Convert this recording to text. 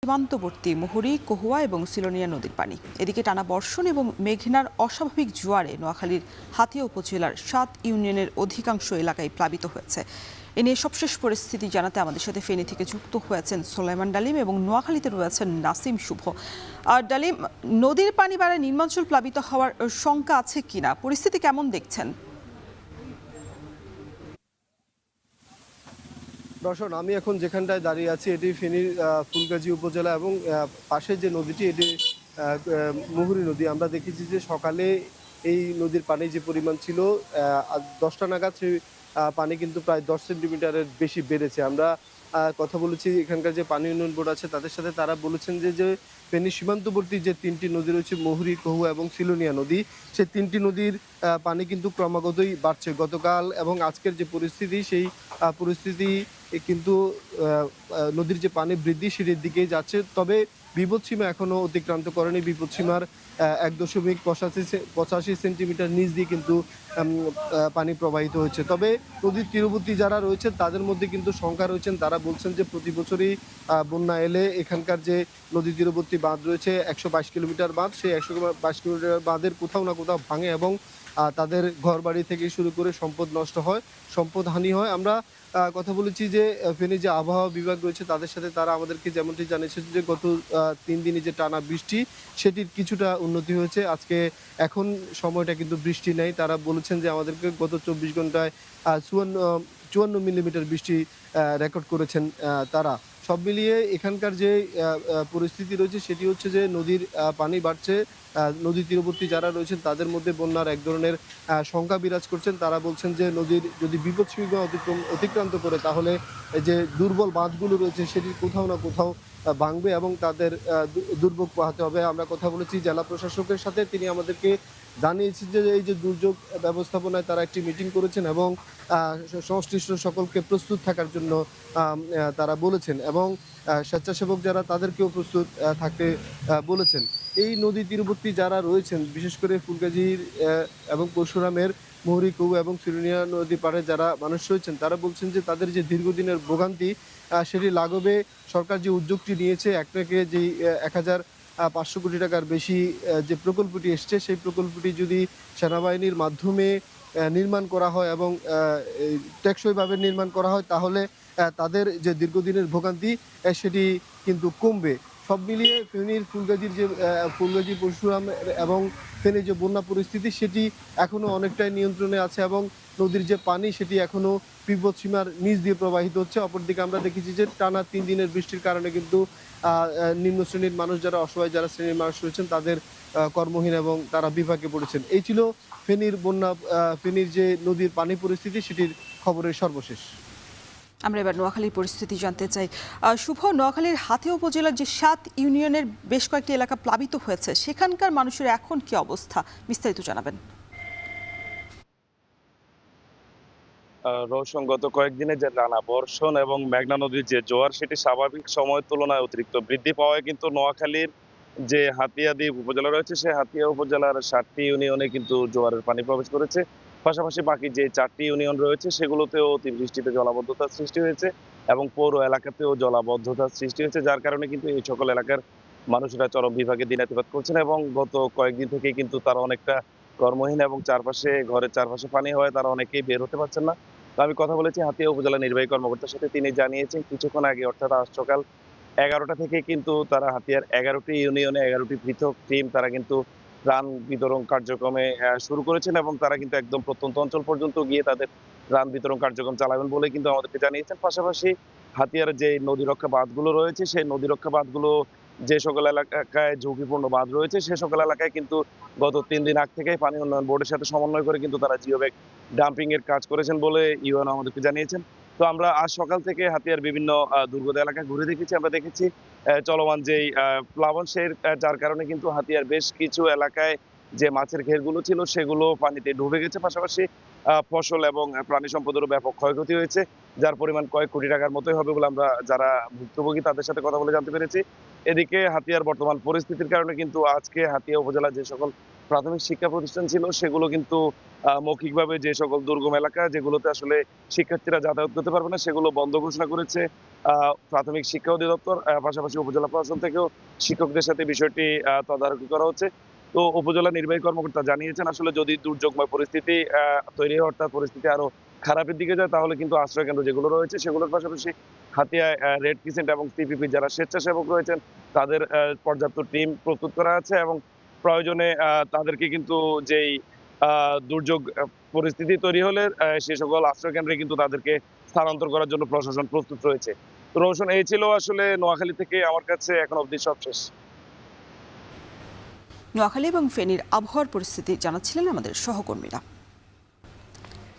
সীমান্তবর্তী মুহুরী, কহুয়া এবং সিলোনিয়া নদীর পানি। এদিকে টানা বর্ষণ এবং মেঘনার অস্বাভাবিক জোয়ারে নোয়াখালীর হাতিয়া উপজেলার 7 ইউনিয়নের অধিকাংশ এলাকায় প্লাবিত হয়েছে। এ নিয়ে সবশেষ পরিস্থিতি জানাতে আমাদের সাথে ফেনী থেকে যুক্ত হয়েছেন সোলাইমান ডালিম এবং নোয়াখালীতে রয়েছেন নাসিম শুভ। আর ডালিম, নদীর পানি বাড়ায় নিম্নাঞ্চল প্লাবিত হওয়ার শঙ্কা আছে কিনা, পরিস্থিতি কেমন দেখছেন? দর্শন, আমি এখন যেখানটায় দাঁড়িয়ে আছি এটি ফেনীর ফুলগাজী উপজেলা এবং পাশে যে নদীটি এটি মুহুরী নদী। আমরা দেখেছি যে সকালে এই নদীর পানি যে পরিমাণ ছিল 10টা নাগাদ সেই পানি কিন্তু প্রায় 10 সেন্টিমিটারের বেশি বেড়েছে। আমরা কথা বলেছি এখানকার যে পানি উন্নয়ন বোর্ড আছে তাদের সাথে, তারা বলেছেন যে ফেনী সীমান্তবর্তী যে 3টি নদী রয়েছে মুহুরী, কহুয়া এবং সিলোনিয়া নদী, সেই 3টি নদীর পানি কিন্তু ক্রমাগতই বাড়ছে। গতকাল এবং আজকের যে পরিস্থিতি, সেই পরিস্থিতি কিন্তু নদীর যে পানি বৃদ্ধি সেটির দিকেই যাচ্ছে। তবে বিপদসীমা এখনো অতিক্রান্ত করেনি। বিপদসীমার 1.85 সেন্টিমিটার নিচ দিয়ে কিন্তু পানি প্রবাহিত হচ্ছে। তবে নদীর তীরবর্তী যারা রয়েছেন তাদের মধ্যে কিন্তু শঙ্কা রয়েছেন। তারা বলছেন যে প্রতি বছরই বন্যা এলে এখানকার যে নদী তীরবর্তী বাঁধ রয়েছে 122 কিলোমিটার বাঁধ, সেই 122 কিলোমিটার বাঁধের কোথাও না কোথাও ভাঙে এবং তাদের ঘরবাড়ি থেকে শুরু করে সম্পদ নষ্ট হয়, সম্পদ হানি হয়। আমরা কথা বলেছি যে ফেনী যে আবহাওয়া বিভাগ রয়েছে তাদের সাথে, তারা আমাদেরকে যেমনটি জানিয়েছে যে গত 3 দিনে যে টানা বৃষ্টি সেটির কিছুটা উন্নতি হয়েছে। আজকে এখন সময়টা কিন্তু বৃষ্টি নেই। তারা বলেছেন যে আমাদেরকে গত 24 ঘন্টায় 54 মিলিমিটার বৃষ্টি রেকর্ড করেছেন তারা। সব মিলিয়ে এখানকার যে পরিস্থিতি রয়েছে সেটি হচ্ছে যে নদীর পানি বাড়ছে। নদী তীরবর্তী যারা রয়েছেন তাদের মধ্যে বন্যার এক ধরনের শঙ্কা বিরাজ করছেন। তারা বলছেন যে নদীর যদি বিপদসীমা অতিক্রান্ত করে তাহলে যে দুর্বল বাঁধগুলো রয়েছে সেটি কোথাও না কোথাও ভাঙবে এবং তাদের দুর্ভোগ পোহাতে হবে। আমরা কথা বলেছি জেলা প্রশাসকের সাথে, তিনি আমাদেরকে জানিয়েছেন যে এই যে দুর্যোগ ব্যবস্থাপনায় তারা একটি মিটিং করেছেন এবং সংশ্লিষ্ট সকলকে প্রস্তুত থাকার জন্য তারা বলেছেন এবং স্বেচ্ছাসেবক যারা তাদেরকেও প্রস্তুত থাকতে বলেছেন। এই নদী তীরবর্তী যারা রয়েছেন, বিশেষ করে ফুলগাজীর এবং পরশুরামের মুহুরী, কহুয়া এবং সিলোনিয়া নদী পাড়ে যারা মানুষ রয়েছেন, তারা বলছেন যে তাদের যে দীর্ঘদিনের ভোগান্তি সেটি লাঘবে সরকার যে উদ্যোগটি নিয়েছে, একটাকে যেই 1,500 কোটি টাকার বেশি যে প্রকল্পটি এসছে, সেই প্রকল্পটি যদি সেনাবাহিনীর মাধ্যমে নির্মাণ করা হয় এবং টেকসইভাবে নির্মাণ করা হয় তাহলে তাদের যে দীর্ঘদিনের ভোগান্তি সেটি কিন্তু কমবে। সব মিলিয়ে ফেনীর ফুলগাজীর যে ফুলগাজী, পরশুরাম এবং ফেনীর যে বন্যা পরিস্থিতি সেটি এখনও অনেকটাই নিয়ন্ত্রণে আছে এবং নদীর যে পানি সেটি এখনও বিপদসীমার নিচ দিয়ে প্রবাহিত হচ্ছে। অপরদিকে আমরা দেখেছি যে টানা 3 দিনের বৃষ্টির কারণে কিন্তু নিম্ন শ্রেণীর মানুষ, যারা অসহায় যারা শ্রেণীর মানুষ রয়েছেন, তাদের কর্মহীন এবং তারা বিপাকে পড়েছেন। এই ছিল ফেনীর বন্যা, ফেনীর যে নদীর পানি পরিস্থিতি সেটির খবরের সর্বশেষ। আমরা এবার নোয়াখালীর পরিস্থিতি জানতে চাই। শুভ, নোয়াখালীর হাতিয়া উপজেলার যে 7 ইউনিয়নের বেশ কয়েকটি এলাকা প্লাবিত হয়েছে, সেখানকার মানুষের এখন কি অবস্থা, বিস্তারিত জানাবেন। রৌশন, গত কয়েকদিনে যে টানা বর্ষণ এবং মেঘনা নদীর যে জোয়ার সেটি স্বাভাবিক সময়ের তুলনায় অতিরিক্ত বৃদ্ধি পাওয়ায় কিন্তু নোয়াখালীর যে হাতিয়া দ্বীপ উপজেলা রয়েছে, সেই হাতিয়া উপজেলার 7টি ইউনিয়নে কিন্তু জোয়ারের পানি প্রবেশ করেছে। পাশাপাশি বাকি যে 4টি ইউনিয়ন রয়েছে সেগুলোতেও অতিবৃষ্টিতে জলাবদ্ধতার সৃষ্টি হয়েছে এবং পৌর এলাকাতেও জলাবদ্ধতার সৃষ্টি হয়েছে, যার কারণে কিন্তু এই সকল এলাকার মানুষেরা চরম বিভাগে দিনাতিপাত করছেন এবং গত কয়েকদিন থেকে কিন্তু তারা অনেকটা কর্মহীন এবং ঘরের চারপাশে পানি হওয়ায় তারা অনেকেই বের হতে পারছেন না। তো আমি কথা বলেছি হাতিয়া উপজেলা নির্বাহী কর্মকর্তার সাথে, তিনি জানিয়েছেন কিছুক্ষণ আগে অর্থাৎ আজ সকাল 11টা থেকে কিন্তু তারা হাতিয়ার 11টি ইউনিয়নে 11টি পৃথক টিম তারা কিন্তু ত্রাণ বিতরণ কার্যক্রমে শুরু করেছেন এবং তারা কিন্তু একদম প্রত্যন্ত অঞ্চল পর্যন্ত গিয়ে তাদের ত্রাণ বিতরণ কার্যক্রম চালাবেন বলে কিন্তু আমাদেরকে জানিয়েছেন। পাশাপাশি হাতিয়ার যে নদী রক্ষা বাঁধগুলো রয়েছে, সেই নদী রক্ষা বাঁধগুলো যে সকল এলাকায় ঝুঁকিপূর্ণ বাঁধ রয়েছে, সে সকল এলাকায় কিন্তু গত 3 দিন আগ থেকেই পানি উন্নয়ন বোর্ডের সাথে সমন্বয় করে কিন্তু তারা জিও ব্যাগ ডাম্পিং এর কাজ করেছেন বলে ইউএনও আমাদেরকে জানিয়েছেন। তো আমরা আজ সকাল থেকে হাতিয়ার বিভিন্ন দুর্গত এলাকায় ঘুরে দেখেছি। আমরা দেখেছি চলমান যেই প্লাবন, যার কারণে কিন্তু হাতিয়ার বেশ কিছু এলাকায় যে মাছের ঘেরগুলো ছিল সেগুলো পানিতে ডুবে গেছে। পাশাপাশি ফসল এবং প্রাণী সম্পদেরও ব্যাপক ক্ষয়ক্ষতি হয়েছে, যার পরিমাণ কয়েক কোটি টাকার মতোই হবে বলে আমরা যারা ভুক্তভোগী তাদের সাথে কথা বলে জানতে পেরেছি। এদিকে হাতিয়ার বর্তমান পরিস্থিতির কারণে কিন্তু আজকে হাতিয়া উপজেলা যে সকল প্রাথমিক শিক্ষা প্রতিষ্ঠান ছিল সেগুলো কিন্তু মৌখিকভাবে যে সকল দুর্গম এলাকা যেগুলোতে আসলে শিক্ষার্থীরা যাতায়াত করতে পারবে না সেগুলো বন্ধ ঘোষণা করেছে প্রাথমিক শিক্ষা অধিদপ্তর। পাশাপাশি উপজেলা প্রশাসন থেকেও শিক্ষকদের সাথে বিষয়টি তদারকি করা হচ্ছে। তো উপজেলা নির্বাহী কর্মকর্তা জানিয়েছেন আসলে যদি দুর্যোগময় পরিস্থিতি তৈরি হয়, অর্থাৎ পরিস্থিতি আরো খারাপের দিকে যায়, তাহলে কিন্তু আশ্রয় কেন্দ্র যেগুলো রয়েছে সেগুলোর পাশাপাশি হাতিয়ায় রেড ক্রিসেন্ট এবং সিপিপি যারা স্বেচ্ছাসেবক রয়েছেন তাদের পর্যাপ্ত টিম প্রস্তুত করা আছে এবং প্রয়োজনে তাদেরকে কিন্তু যেই দুর্যোগ পরিস্থিতি তৈরি হলে সে সকল আশ্রয় কেন্দ্রে কিন্তু তাদেরকে স্থানান্তর করার জন্য প্রশাসন প্রস্তুত রয়েছে। তো রোশন, এই ছিল আসলে নোয়াখালী থেকে আমার কাছে এখন অবধি সবশেষ। নোয়াখালী এবং ফেনীর আবহাওয়ার পরিস্থিতি জানাচ্ছিলেন আমাদের সহকর্মীরা।